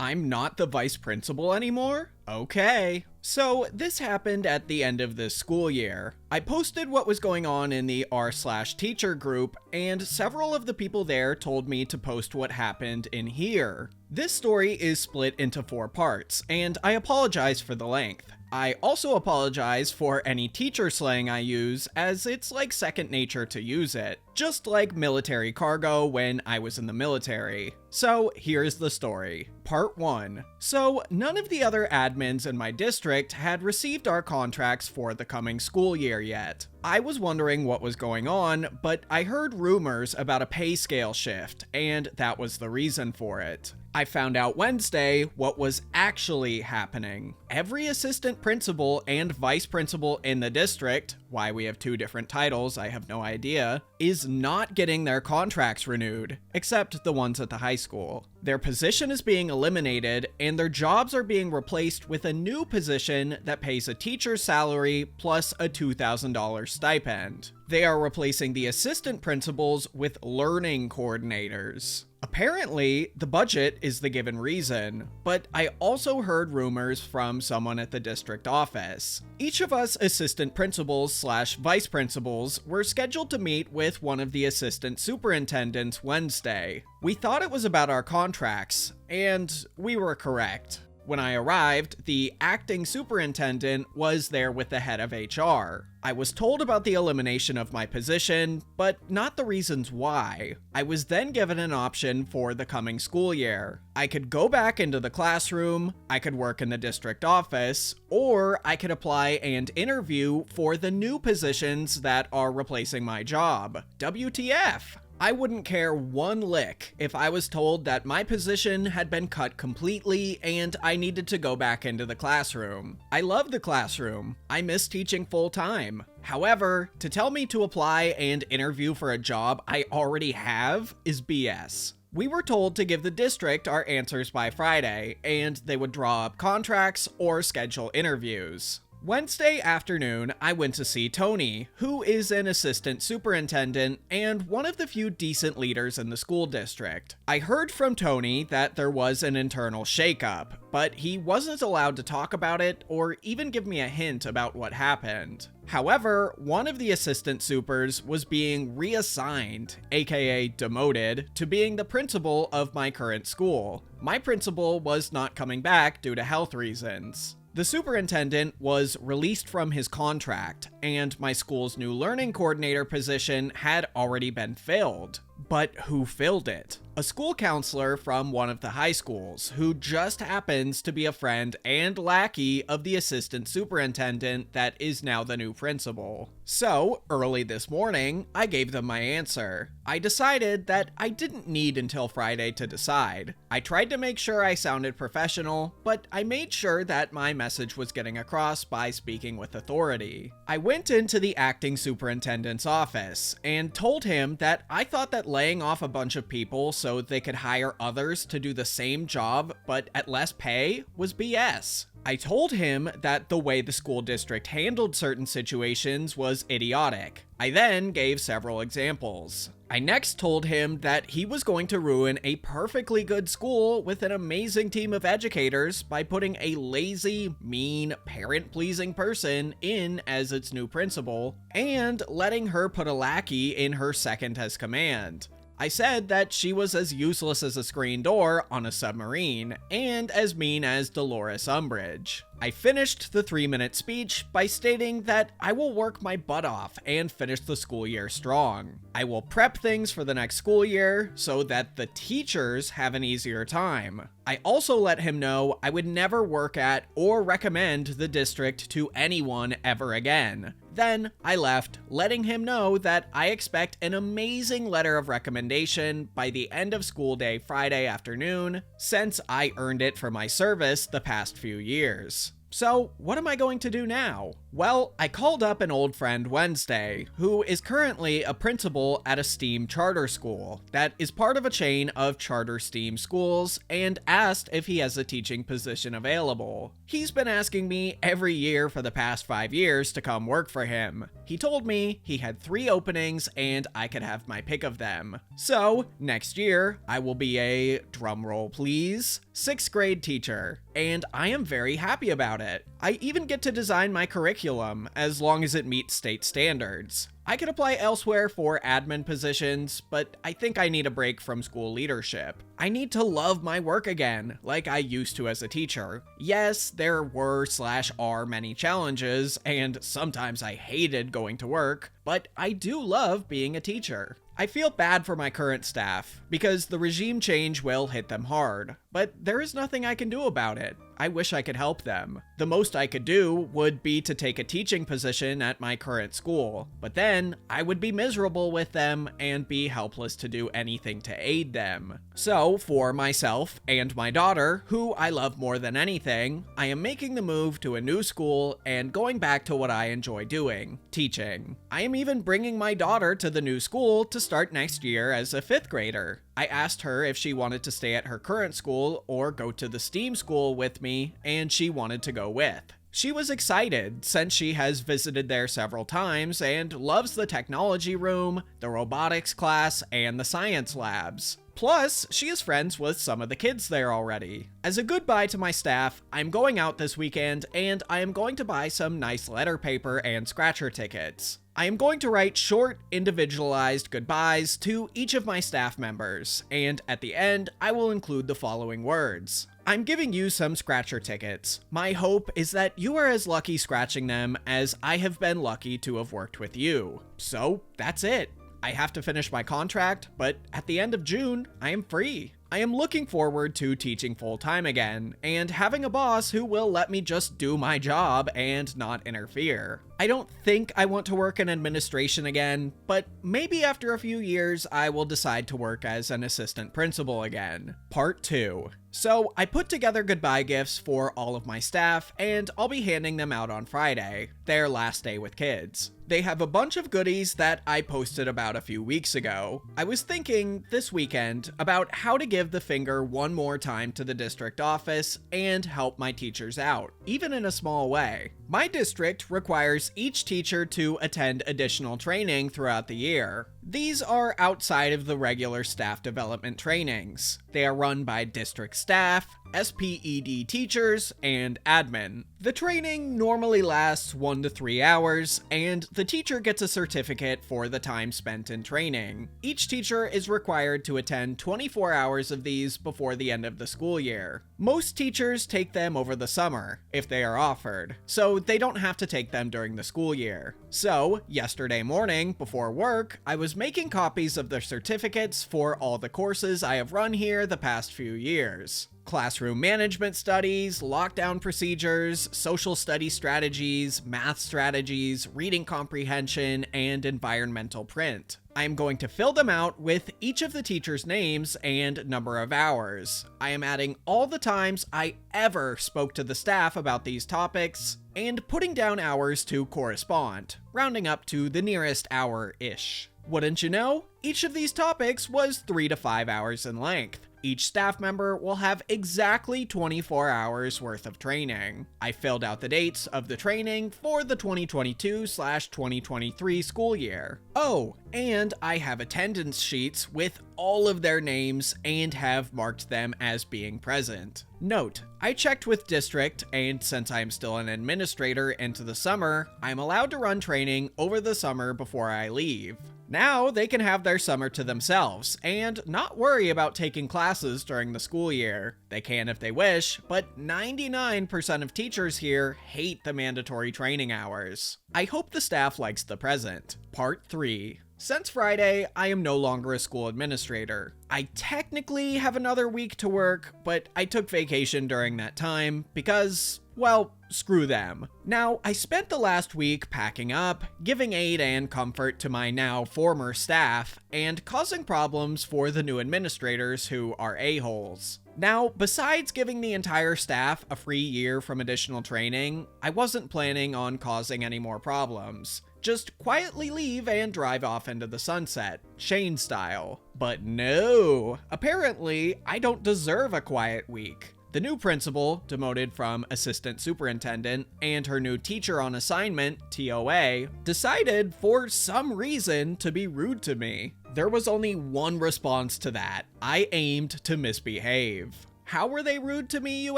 I'm not the vice principal anymore? Okay. So this happened at the end of this school year. I posted what was going on in the r/teacher group, and several of the people there told me to post what happened in here. This story is split into 4 parts, and I apologize for the length. I also apologize for any teacher slang I use, as it's like second nature to use it, just like military cargo when I was in the military. So here's the story. Part 1. So none of the other admins in my district had received our contracts for the coming school year yet. I was wondering what was going on, but I heard rumors about a pay scale shift, and that was the reason for it. I found out Wednesday what was actually happening. Every assistant principal and vice principal in the district, why we have 2 different titles, I have no idea, is not getting their contracts renewed, except the ones at the high school. Their position is being eliminated, and their jobs are being replaced with a new position that pays a teacher's salary plus a $2,000 stipend. They are replacing the assistant principals with learning coordinators. Apparently, the budget is the given reason, but I also heard rumors from someone at the district office. Each of us assistant principals/vice principals were scheduled to meet with one of the assistant superintendents Wednesday. We thought it was about our contracts, and we were correct. When I arrived, the acting superintendent was there with the head of HR. I was told about the elimination of my position, but not the reasons why. I was then given an option for the coming school year. I could go back into the classroom, I could work in the district office, or I could apply and interview for the new positions that are replacing my job. WTF? I wouldn't care one lick if I was told that my position had been cut completely and I needed to go back into the classroom. I love the classroom. I miss teaching full time. However, to tell me to apply and interview for a job I already have is BS. We were told to give the district our answers by Friday, and they would draw up contracts or schedule interviews. Wednesday afternoon, I went to see Tony, who is an assistant superintendent and one of the few decent leaders in the school district. I heard from Tony that there was an internal shakeup, but he wasn't allowed to talk about it or even give me a hint about what happened. However, one of the assistant supers was being reassigned, aka demoted, to being the principal of my current school. My principal was not coming back due to health reasons. The superintendent was released from his contract, and my school's new learning coordinator position had already been filled. But who filled it? A school counselor from one of the high schools, who just happens to be a friend and lackey of the assistant superintendent that is now the new principal. So, early this morning, I gave them my answer. I decided that I didn't need until Friday to decide. I tried to make sure I sounded professional, but I made sure that my message was getting across by speaking with authority. I went into the acting superintendent's office and told him that I thought that laying off a bunch of people so they could hire others to do the same job but at less pay was BS. I told him that the way the school district handled certain situations was idiotic. I then gave several examples. I next told him that he was going to ruin a perfectly good school with an amazing team of educators by putting a lazy, mean, parent-pleasing person in as its new principal, and letting her put a lackey in her second as command. I said that she was as useless as a screen door on a submarine, and as mean as Dolores Umbridge. I finished the 3-minute speech by stating that I will work my butt off and finish the school year strong. I will prep things for the next school year so that the teachers have an easier time. I also let him know I would never work at or recommend the district to anyone ever again. Then I left, letting him know that I expect an amazing letter of recommendation by the end of school day Friday afternoon, since I earned it for my service the past few years. So, what am I going to do now? Well, I called up an old friend Wednesday, who is currently a principal at a STEAM charter school that is part of a chain of charter STEAM schools, and asked if he has a teaching position available. He's been asking me every year for the past 5 years to come work for him. He told me he had 3 openings and I could have my pick of them. So, next year, I will be a, drumroll please, 6th grade teacher, and I am very happy about it. I even get to design my curriculum as long as it meets state standards. I could apply elsewhere for admin positions, but I think I need a break from school leadership. I need to love my work again, like I used to as a teacher. Yes, there were/are many challenges, and sometimes I hated going to work, but I do love being a teacher. I feel bad for my current staff, because the regime change will hit them hard, but there is nothing I can do about it. I wish I could help them. The most I could do would be to take a teaching position at my current school, but then I would be miserable with them and be helpless to do anything to aid them. So, for myself and my daughter, who I love more than anything, I am making the move to a new school and going back to what I enjoy doing, teaching. I am even bringing my daughter to the new school to start next year as a 5th grader. I asked her if she wanted to stay at her current school or go to the STEAM school with me, and she wanted to go with. She was excited since she has visited there several times and loves the technology room, the robotics class, and the science labs. Plus, she is friends with some of the kids there already. As a goodbye to my staff, I'm going out this weekend and I am going to buy some nice letter paper and scratcher tickets. I am going to write short, individualized goodbyes to each of my staff members, and at the end, I will include the following words. I'm giving you some scratcher tickets. My hope is that you are as lucky scratching them as I have been lucky to have worked with you. So, that's it. I have to finish my contract, but at the end of June, I am free. I am looking forward to teaching full-time again, and having a boss who will let me just do my job and not interfere. I don't think I want to work in administration again, but maybe after a few years I will decide to work as an assistant principal again. Part 2. So I put together goodbye gifts for all of my staff, and I'll be handing them out on Friday, their last day with kids. They have a bunch of goodies that I posted about a few weeks ago. I was thinking this weekend about how to give the finger one more time to the district office and help my teachers out, even in a small way. My district requires each teacher to attend additional training throughout the year. These are outside of the regular staff development trainings. They are run by district staff, SPED teachers, and admin. The training normally lasts 1 to 3 hours, and the teacher gets a certificate for the time spent in training. Each teacher is required to attend 24 hours of these before the end of the school year. Most teachers take them over the summer, if they are offered, so they don't have to take them during the school year. So, yesterday morning, before work, I was making copies of the certificates for all the courses I have run here the past few years. Classroom management studies, lockdown procedures, social study strategies, math strategies, reading comprehension, and environmental print. I am going to fill them out with each of the teachers' names and number of hours. I am adding all the times I ever spoke to the staff about these topics, and putting down hours to correspond, rounding up to the nearest hour-ish. Wouldn't you know? Each of these topics was 3 to 5 hours in length. Each staff member will have exactly 24 hours worth of training. I filled out the dates of the training for the 2022/2023 school year. Oh, and I have attendance sheets with all of their names and have marked them as being present. Note, I checked with district, and since I'm still an administrator into the summer, I'm allowed to run training over the summer before I leave. Now they can have their summer to themselves and not worry about taking classes during the school year. They can if they wish, but 99% of teachers here hate the mandatory training hours. I hope the staff likes the present. Part 3. Since Friday, I am no longer a school administrator. I technically have another week to work, but I took vacation during that time because, well, screw them. Now, I spent the last week packing up, giving aid and comfort to my now former staff, and causing problems for the new administrators who are a-holes. Now, besides giving the entire staff a free year from additional training, I wasn't planning on causing any more problems. Just quietly leave and drive off into the sunset, Shane style. But no, apparently I don't deserve a quiet week. The new principal, demoted from assistant superintendent, and her new teacher on assignment, TOA, decided for some reason to be rude to me. There was only one response to that. I aimed to misbehave. How were they rude to me, you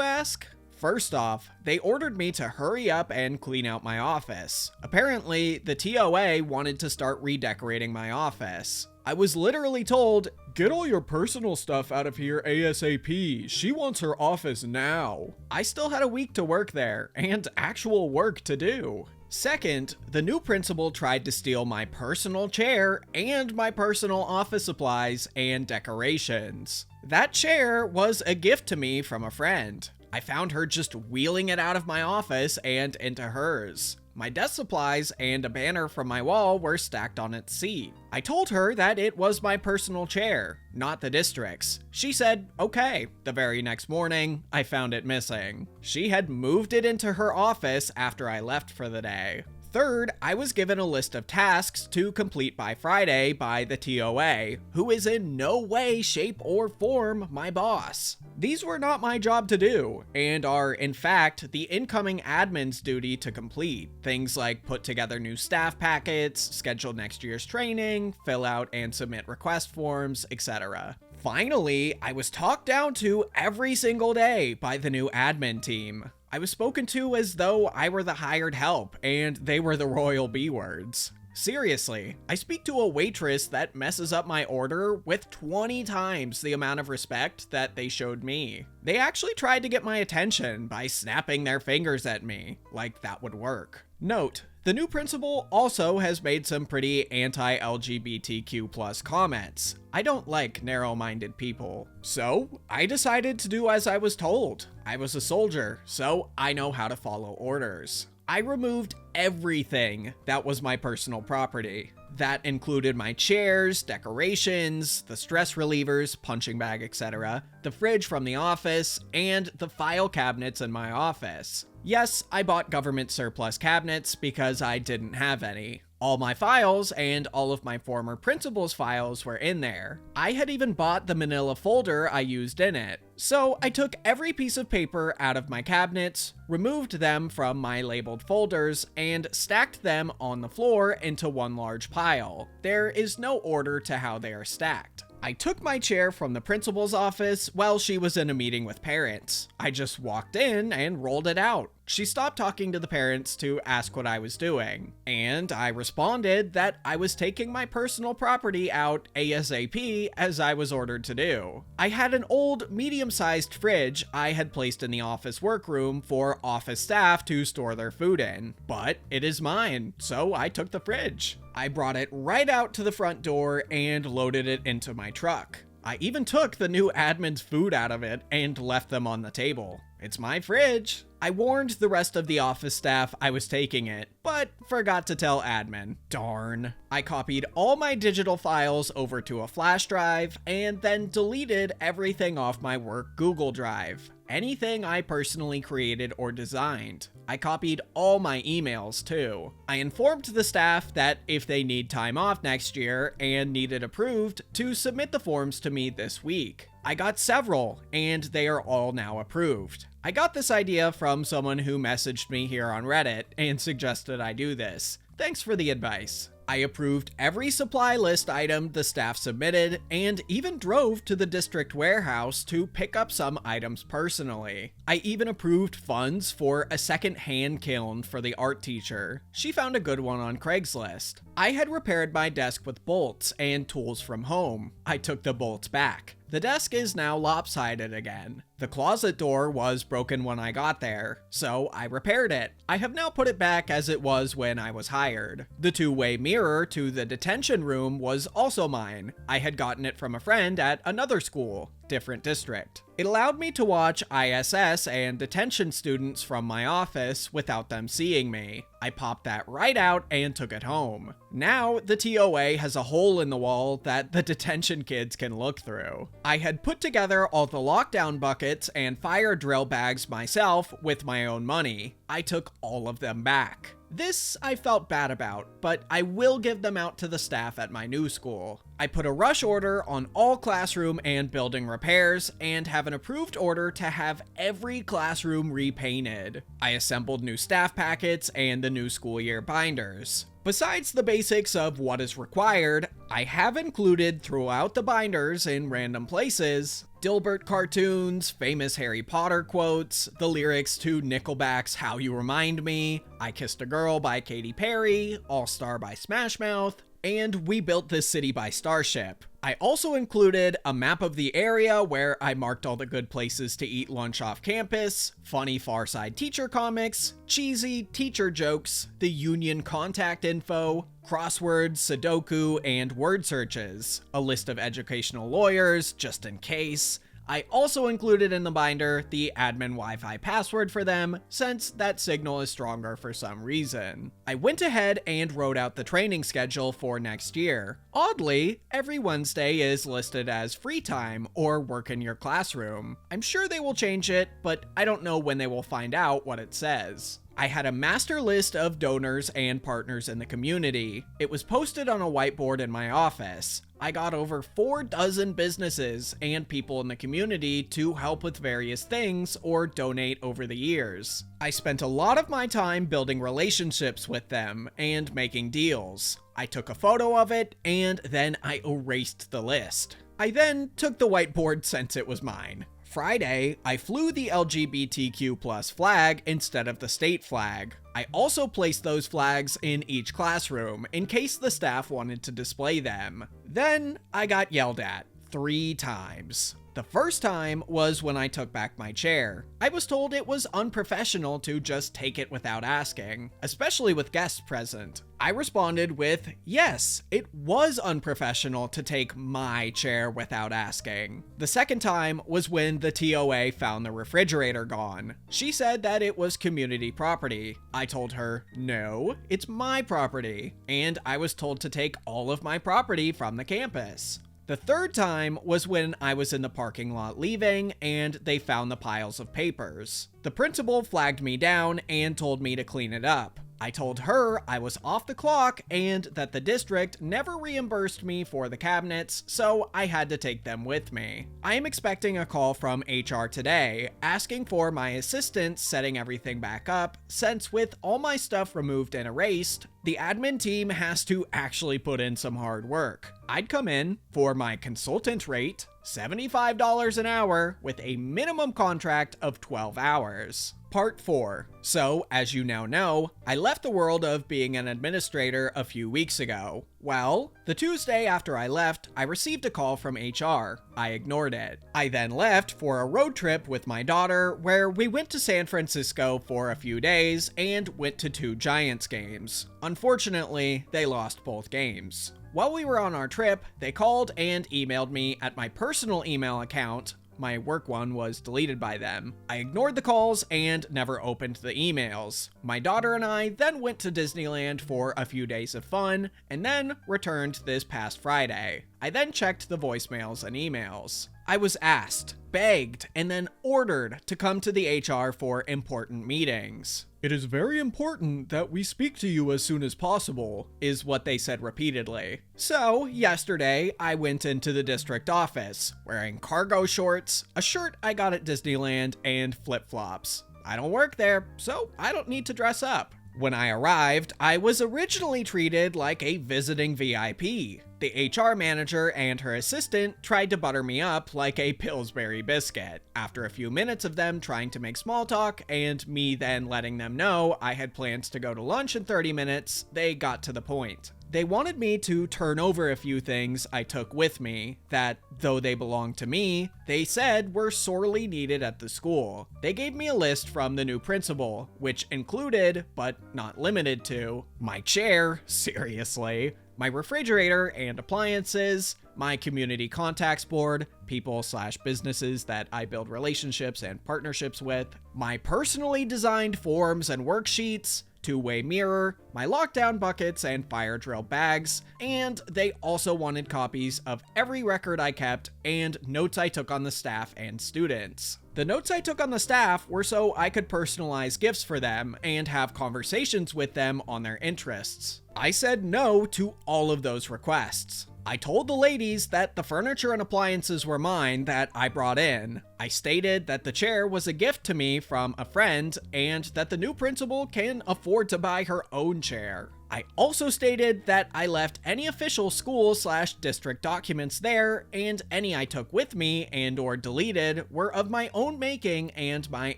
ask? First off, they ordered me to hurry up and clean out my office. Apparently, the TOA wanted to start redecorating my office. I was literally told, "Get all your personal stuff out of here ASAP. She wants her office now." I still had a week to work there, and actual work to do. Second, the new principal tried to steal my personal chair and my personal office supplies and decorations. That chair was a gift to me from a friend. I found her just wheeling it out of my office and into hers. My desk supplies and a banner from my wall were stacked on its seat. I told her that it was my personal chair, not the district's. She said, okay. The very next morning, I found it missing. She had moved it into her office after I left for the day. Third, I was given a list of tasks to complete by Friday by the TOA, who is in no way, shape, or form my boss. These were not my job to do, and are, in fact, the incoming admin's duty to complete. Things like put together new staff packets, schedule next year's training, fill out and submit request forms, etc. Finally, I was talked down to every single day by the new admin team. I was spoken to as though I were the hired help and they were the royal B words. Seriously, I speak to a waitress that messes up my order with 20 times the amount of respect that they showed me. They actually tried to get my attention by snapping their fingers at me, like that would work. Note, the new principal also has made some pretty anti-LGBTQ+ comments. I don't like narrow-minded people. So, I decided to do as I was told. I was a soldier, so I know how to follow orders. I removed everything that was my personal property. That included my chairs, decorations, the stress relievers, punching bag, etc., the fridge from the office, and the file cabinets in my office. Yes, I bought government surplus cabinets because I didn't have any. All my files and all of my former principal's files were in there. I had even bought the manila folder I used in it. So I took every piece of paper out of my cabinets, removed them from my labeled folders, and stacked them on the floor into one large pile. There is no order to how they are stacked. I took my chair from the principal's office while she was in a meeting with parents. I just walked in and rolled it out. She stopped talking to the parents to ask what I was doing, and I responded that I was taking my personal property out ASAP as I was ordered to do. I had an old medium-sized fridge I had placed in the office workroom for office staff to store their food in, but it is mine, so I took the fridge. I brought it right out to the front door and loaded it into my truck. I even took the new admin's food out of it and left them on the table. It's my fridge. I warned the rest of the office staff I was taking it, but forgot to tell admin. Darn. I copied all my digital files over to a flash drive and then deleted everything off my work Google Drive. Anything I personally created or designed. I copied all my emails too. I informed the staff that if they need time off next year and need it approved, to submit the forms to me this week. I got several, and they are all now approved. I got this idea from someone who messaged me here on Reddit and suggested I do this. Thanks for the advice. I approved every supply list item the staff submitted, and even drove to the district warehouse to pick up some items personally. I even approved funds for a second hand kiln for the art teacher. She found a good one on Craigslist. I had repaired my desk with bolts and tools from home. I took the bolts back. The desk is now lopsided again. The closet door was broken when I got there, so I repaired it. I have now put it back as it was when I was hired. The two-way mirror to the detention room was also mine. I had gotten it from a friend at another school, different district. It allowed me to watch ISS and detention students from my office without them seeing me. I popped that right out and took it home. Now, the TOA has a hole in the wall that the detention kids can look through. I had put together all the lockdown buckets and fire drill bags myself with my own money. I took all of them back. This I felt bad about, but I will give them out to the staff at my new school. I put a rush order on all classroom and building repairs and have an approved order to have every classroom repainted. I assembled new staff packets and the new school year binders. Besides the basics of what is required, I have included throughout the binders in random places Dilbert cartoons, famous Harry Potter quotes, the lyrics to Nickelback's How You Remind Me, I Kissed a Girl by Katy Perry, All Star by Smash Mouth, and We Built This City by Starship. I also included a map of the area where I marked all the good places to eat lunch off campus, funny Far Side teacher comics, cheesy teacher jokes, the union contact info, crosswords, Sudoku, and word searches, a list of educational lawyers, just in case. I also included in the binder the admin Wi-Fi password for them, since that signal is stronger for some reason. I went ahead and wrote out the training schedule for next year. Oddly, every Wednesday is listed as free time or work in your classroom. I'm sure they will change it, but I don't know when they will find out what it says. I had a master list of donors and partners in the community. It was posted on a whiteboard in my office. I got over 4 dozen businesses and people in the community to help with various things or donate over the years. I spent a lot of my time building relationships with them and making deals. I took a photo of it and then I erased the list. I then took the whiteboard since it was mine. Friday, I flew the LGBTQ+ flag instead of the state flag. I also placed those flags in each classroom in case the staff wanted to display them. Then I got yelled at 3 times. The first time was when I took back my chair. I was told it was unprofessional to just take it without asking, especially with guests present. I responded with, yes, it was unprofessional to take my chair without asking. The second time was when the TOA found the refrigerator gone. She said that it was community property. I told her, no, it's my property, and I was told to take all of my property from the campus. The third time was when I was in the parking lot leaving and they found the piles of papers. The principal flagged me down and told me to clean it up. I told her I was off the clock and that the district never reimbursed me for the cabinets, so I had to take them with me. I am expecting a call from HR today, asking for my assistance setting everything back up, since with all my stuff removed and erased, the admin team has to actually put in some hard work. I'd come in for my consultant rate, $75 an hour, with a minimum contract of 12 hours. Part 4. So, as you now know, I left the world of being an administrator a few weeks ago. Well, the Tuesday after I left, I received a call from HR. I ignored it. I then left for a road trip with my daughter where we went to San Francisco for a few days and went to 2 Giants games. Unfortunately, they lost both games. While we were on our trip, they called and emailed me at my personal email account. My work one was deleted by them. I ignored the calls and never opened the emails. My daughter and I then went to Disneyland for a few days of fun and then returned this past Friday. I then checked the voicemails and emails. I was asked, begged, and then ordered to come to the HR for important meetings. It is very important that we speak to you as soon as possible, is what they said repeatedly. So, yesterday, I went into the district office, wearing cargo shorts, a shirt I got at Disneyland, and flip-flops. I don't work there, so I don't need to dress up. When I arrived, I was originally treated like a visiting VIP. The HR manager and her assistant tried to butter me up like a Pillsbury biscuit. After a few minutes of them trying to make small talk and me then letting them know I had plans to go to lunch in 30 minutes, they got to the point. They wanted me to turn over a few things I took with me that, though they belonged to me, they said were sorely needed at the school. They gave me a list from the new principal, which included, but not limited to, my chair, seriously, my refrigerator and appliances, my community contacts board, people/businesses that I build relationships and partnerships with, my personally designed forms and worksheets, two-way mirror, my lockdown buckets and fire drill bags, and they also wanted copies of every record I kept and notes I took on the staff and students. The notes I took on the staff were so I could personalize gifts for them and have conversations with them on their interests. I said no to all of those requests. I told the ladies that the furniture and appliances were mine that I brought in. I stated that the chair was a gift to me from a friend and that the new principal can afford to buy her own chair. I also stated that I left any official school/district documents there, and any I took with me and or deleted were of my own making and my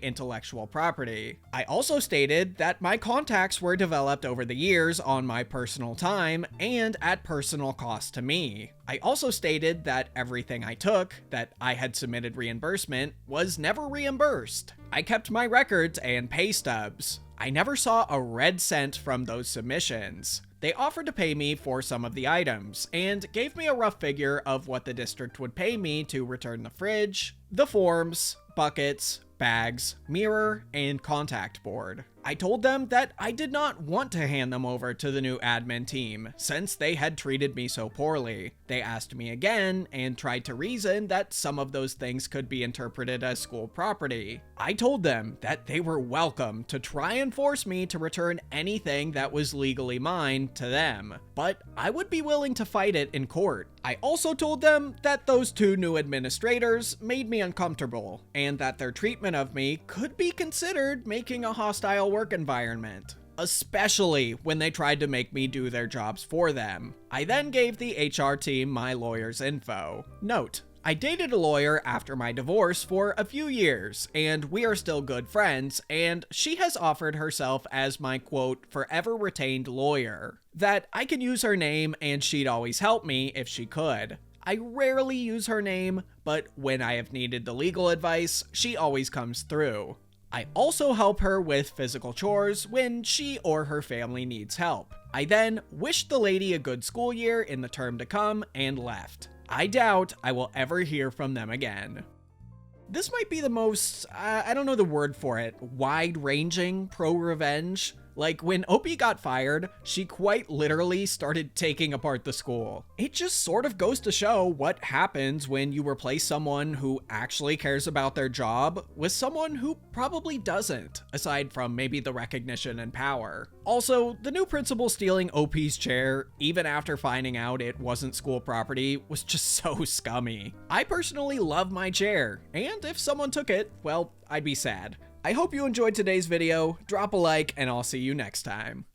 intellectual property. I also stated that my contacts were developed over the years on my personal time and at personal cost to me. I also stated that everything I took that I had submitted reimbursement was never reimbursed. I kept my records and pay stubs. I never saw a red cent from those submissions. They offered to pay me for some of the items, and gave me a rough figure of what the district would pay me to return the fridge, the forms, buckets, bags, mirror, and contact board. I told them that I did not want to hand them over to the new admin team, since they had treated me so poorly. They asked me again, and tried to reason that some of those things could be interpreted as school property. I told them that they were welcome to try and force me to return anything that was legally mine to them, but I would be willing to fight it in court. I also told them that those two new administrators made me uncomfortable, and that their treatment of me could be considered making a hostile work environment, especially when they tried to make me do their jobs for them. I then gave the HR team my lawyer's info. Note: I dated a lawyer after my divorce for a few years, and we are still good friends, and she has offered herself as my quote, forever retained lawyer. That I can use her name and she'd always help me if she could. I rarely use her name, but when I have needed the legal advice, she always comes through. I also help her with physical chores when she or her family needs help. I then wished the lady a good school year in the term to come and left. I doubt I will ever hear from them again. This might be the most, I don't know the word for it, wide-ranging pro-revenge. Like, when Opie got fired, she quite literally started taking apart the school. It just sort of goes to show what happens when you replace someone who actually cares about their job with someone who probably doesn't, aside from maybe the recognition and power. Also, the new principal stealing OP's chair, even after finding out it wasn't school property, was just so scummy. I personally love my chair, and if someone took it, well, I'd be sad. I hope you enjoyed today's video, drop a like, and I'll see you next time.